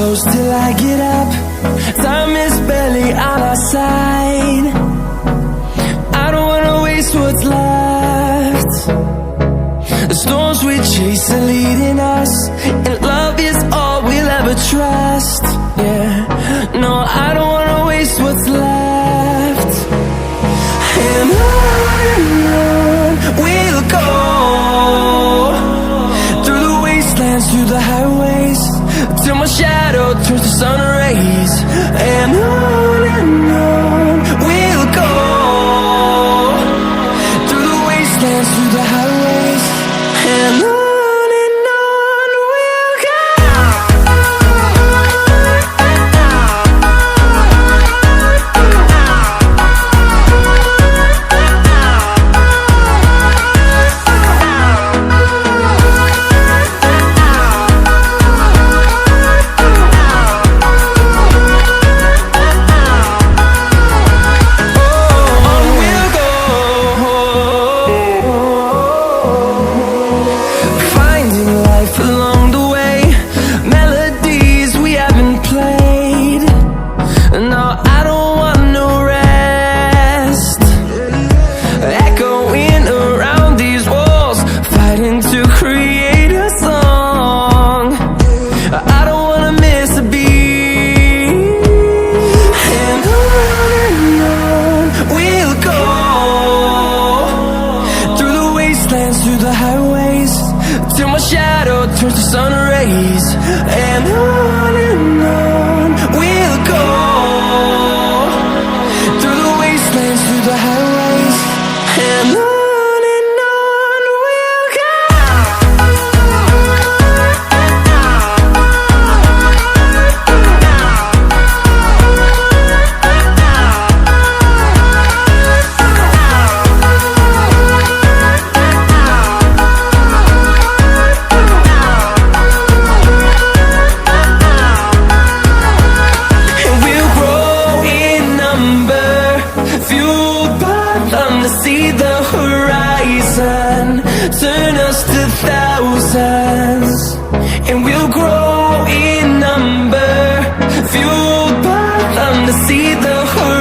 close till I get up. Time is barely on our side. I don't wanna waste what's left. The storms we chase are leading us, and love is all we'll ever trust. Yeah, no, I don't wanna waste what's left. And on we'll go, through the wastelands, through the highways, till my shadow turns to sun rays. And on we'll go, through the wastelands, through the highways, and on we'll go. Through the highways, till my shadow turns to sun rays. And on we'll go, through the wastelands, through the highways, and on we'll go. See the horizon, turn us to thousands, and we'll grow in number, fueled by them to see the horizon.